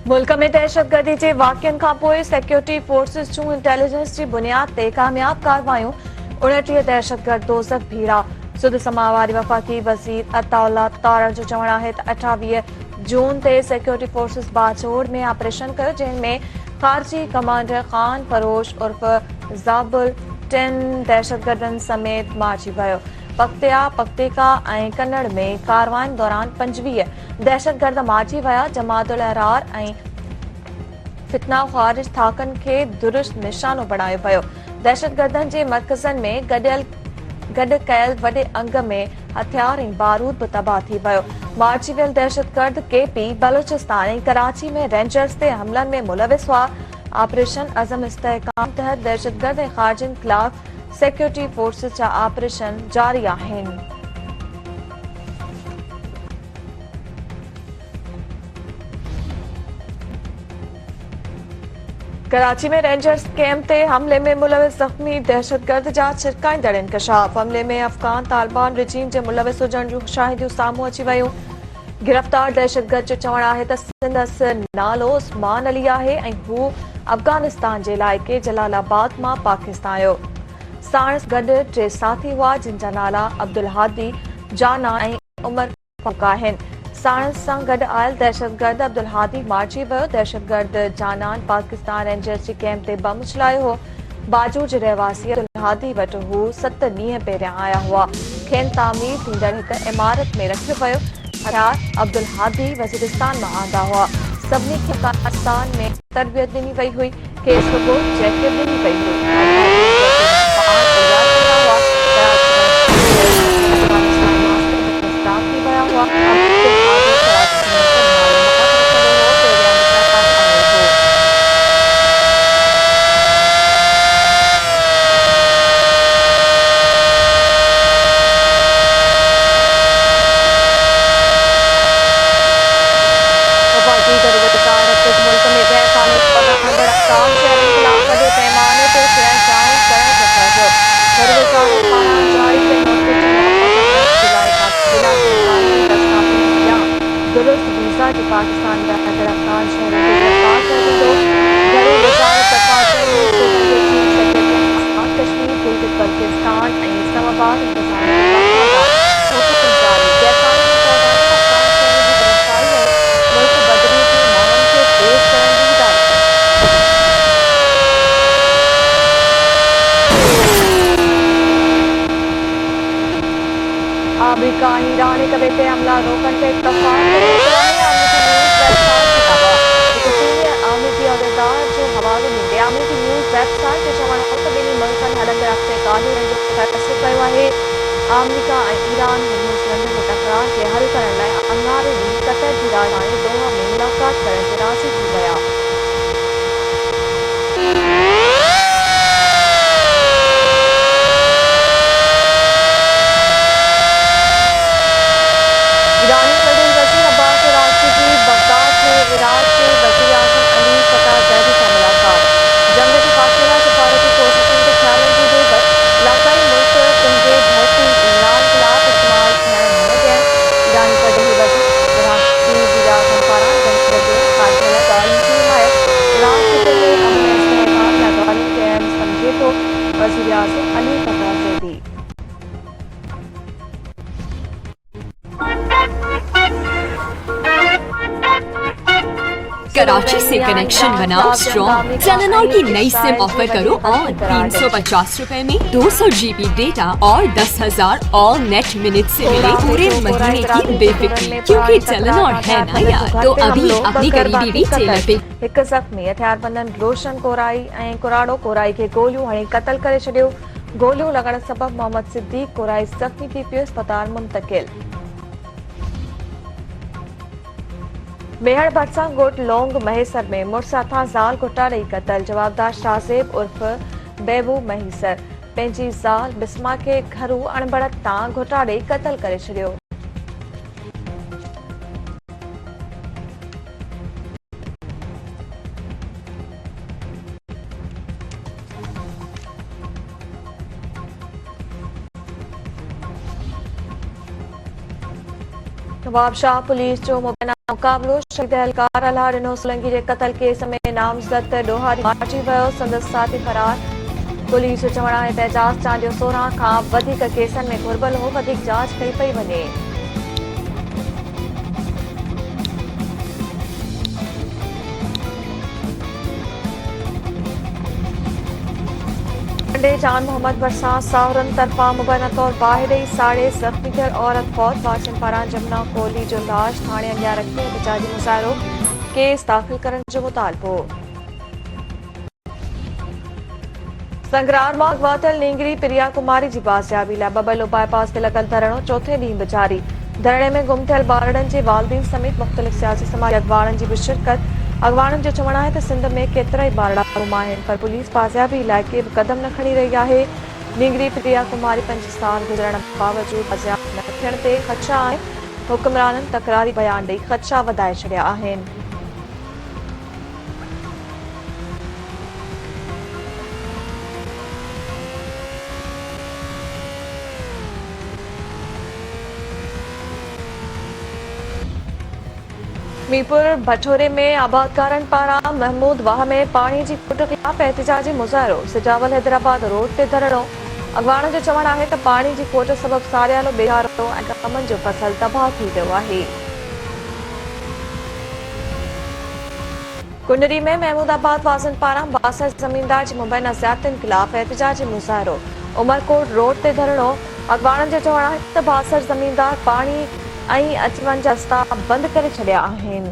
मुल्क में दहशतगर्दी जे वाक़िअनि खां पोइ सिक्योरिटी फोर्सिस जूं इंटेलिजेंस जी बुनियाद ते कामयाब कार्रवायूं 29 दहशतगर्द दोज़ख भीड़ा। सुध समावारी वफ़ाक़ी वज़ीर अताउल्ला तारड़ जो चवणु आहे त 28 जून ते सिक्योरिटी फोर्सिस बाजोड़ में ऑपरेशन कयो, जंहिं में ख़ारजी कमांडर ख़ान फरोश उर्फ ज़ाबुल 10 दहशतगर्दनि समेत मारिजी वियो। पख्तिया, पख्तिका ऐं कन्नड़ में कार्रवाइनि दौरान 25 दहशतगर्द मारिजी विया। जमात उल अहरार ऐं फितना ख़ारिज थाकनि खे दुरुस्त निशानो बणायो वियो। दहशतगर्दनि जे मर्कज़नि में गॾु कयल वॾे अंग में हथियार ऐं बारूद बि तबाह थी वियो। मारिजी वियल दहशतगर्द केपी बलूचिस्तान ऐं कराची में रेंजर्स ते हमलनि में मुलविस हुआ। ऑपरेशन अज़म इस्तेहकाम तहत दहशतगर्द ऐं ख़ारिजियुनि ख़िलाफ़ सिक्योरिटी फोर्सिस जा ऑपरेशन जारी आहिनि। कराची में रेंजर्स कैंप ते हमले में मुलविस ज़ख्मी दहशतगर्द जा छिरकाईंदड़ इंकशाफ। हमले में अफ़गान तालिबान रिजीम जे मुलविस हुजण जूं शाहिदियूं साम्हूं अची वयूं। गिरफ़्तार दहशतगर्द जो चवणु आहे त संदसि नालो उस्मान अली आहे ऐं हू अफ़गानिस्तान जे इलाइक़े जलालाबाद मां पाकिस्तान आयो। साणुसि गॾु 3 साथी हुआ, जिन जा नाला अब्दुल हादी, जाना ऐं उमर फारूक आहिनि। साणुसि सां गॾु आयल दहशतगर्द अब्दुल हादी मारिजी वियो। दहशतगर्द जानान पाकिस्तान रेंजर्स जे कैंप ते बम उछलायो हो। बाजू जे रहवासी अब्दुल हादी वटि हू 7 ॾींहं पहिरियां आया हुआ। खेनि तामीर थींदड़ हिक इमारत में रखियो वियो। हथियार अब्दुल हादी वज़ीरिस्तान मां आंदा हुआ। सभिनी खे पाकिस्तान में तरबियत ॾिनी वई हुई। खेसि रुॻो जैकेट ॾिनी वई हुई। दुरुस्त वीज़ा जो पाकिस्तान रहंदड़ अफ़गान शहरियुनि खे गिरफ़्तार करे ॾींदो। घरू वज़ारत दफ़ा चई सूबनि जे चीफ सेक्रेटरी कश्मीर, गिलगित बल्तिस्तान ऐं इस्लामाबाद इंतज़ामिया हुकुम जारी। गैरकानूनी तौर अफ़गान शहरियुनि जी गिरफ़्तारी ऐं मुल्क बदिली जे माण्हुनि खे पेश करण जी हिदायत। अमेरिका ऐं ईरान हिक ॿिए ते हमला रोकण ते इत्तफ़ाक़ करे वरितो आहे। हिकु सीनियर अमरीकी अहदेदार जो हवालो ॾींदे अमरीकी न्यूज़ वेबसाइट जो चवणु हो त ॿिन्ही मुल्कनि हलंदड़ हफ़्ते ॻाल्हियुनि जो फ़ैसिलो कयो आहे। अमरीका ऐं ईरान हुर्मुज़ जंग जे तकरार खे हल करण लाइ अङारे ॾींहुं क़तर जी राजधानी दोहा में मुलाक़ात करण ते राज़ी थी विया। ईरानी वज़ीर वज़ीर अब्बास इराक़ी जी बगदाद में इराक़ के वज़ीर आज़म अली फ़ताह ज़ैदी सां मुलाक़ात। जंग जे फ़ासिला सिफ़ारती कोशिशुनि ते ख़्यालनि जी ज़रूरत। इलाक़ाई मुल्क पंहिंजे भरिती ईरान ख़िलाफ़ इस्तेमाल थियण न ॾियण। ईरानी परॾेही वज़ीर इराक़ी वज़ीर आज़म पारां जंग जे ख़ात्मे लाइ ॻाल्हियुनि जी हिमायत। इराक़ सूबे में अमन ऐं इस्तेहकाम लाइ ॻाल्हियुनि खे अहम सम्झे थो वज़ीर आज़म अली फ़ताह ज़ैदी। कराची से कनेक्शन बनाओ स्ट्रॉन्ग। टेलीनॉर की नई सिम ऑफर करो ऑन 350 रुपए में 200 GB डेटा और 10,000 ऑल नेट मिनट से मिले पूरे महीने की बेफिक्री, क्योंकि टेलीनॉर है ना यार। तो अभी अपनी करीबी रिटेलर पे हिकु ज़ख्मी हथियारबंदनि रोशन कोराई ऐं कुराड़ो कोराई खे गोलियूं हणी क़तल करे छॾियो। गोलियूं लॻण सबबि मोहम्मद सिद्दीक़ कोराई ज़ख्मी थी पियो, अस्पताल मुंतकिल। मेहर भरसां ॻोठ लोंग महेसर में मुड़ुस हथां ज़ाल घुटा ॾेई क़तल। जवाबदार शाहज़ेब उर्फ बेबू महेसर पंहिंजी ज़ाल बिस्मा खे घरू अणबड़त तां घुटा ॾेई क़तल करे छॾियो। नवाब शाह पुलिस जो मुबैना मुक़ाबिलो शहीद एहलकार अलाह ॾिनो सोलंकी जे क़तल केस में नामज़द ॾोहारी मारिजी वियो संदसि साथी फरार। पुलिस जो चवणु आहे त एजाज़ चांडियो 16 खां वधीक केसनि में घुर्बल हो, वधीक जांच कई पई वञे। जान मोहम्मद बरसां साहुरनि तरफ़ां मुबैना तौर बाहि ॾेई साड़े ज़ख़्मी थियल औरत फौत वासियुनि पारां जमुना कोहली जो लाश थाणे अॻियां रखी एहतजाजी मुज़ाहिरो केस दाख़िल करण जो मुतालबो। संगरार मां अगवा थियल नींगरी प्रिया कुमारी जी बाज़ियाबी लाइ बबलो बाईपास ते लॻल धरणो चोथे ॾींहुं बि जारी। धरणे में गुम थियल ॿारड़नि जे वालिदीन समेत मुख़्तलिफ़ सियासी समाजी अॻवाननि जी बि शिरकत। अॻवाननि जो चवणु आहे त सिंध में केतिरा ई ॿारड़ा गुम आहिनि, पर पुलिस बाज़ियाबी लाइ के बि क़दम न खणी रही आहे। नींगरी प्रिया कुमारी 5 साल गुज़रण बावजूदि बाज़ियाब न थियण ते ख़दशा आहिनि। हुक्मराननि तकरारी बयान ॾेई ख़दशा वधाए छॾिया आहिनि। मीरपुर भटोरे में आबादकारनि पारां महमूद वाह में पाणी जी खुट ख़िलाफ़ एहतजाजी मुज़ाहिरो। सिजावल हैदराबाद रोड ते धरणो। अॻवाननि जो चवणु आहे त पाणी जी खोट सबबि सारियालो बेहारो ऐं कमनि जो फसल तबाह थी वियो आहे। कुंडरी में महमूदाबाद वासियुनि पारां बासर ज़मीनदार जी मुबैना ज़्यादतियुनि ख़िलाफ़ एहतजाजी मुज़ाहिरो। उमरकोट रोड ते धरणो। अॻवाननि जो चवणु आहे त बासर ज़मीनदार पाणी ऐं अचु वञ जा रस्ता बंदि करे छॾिया आहिनि।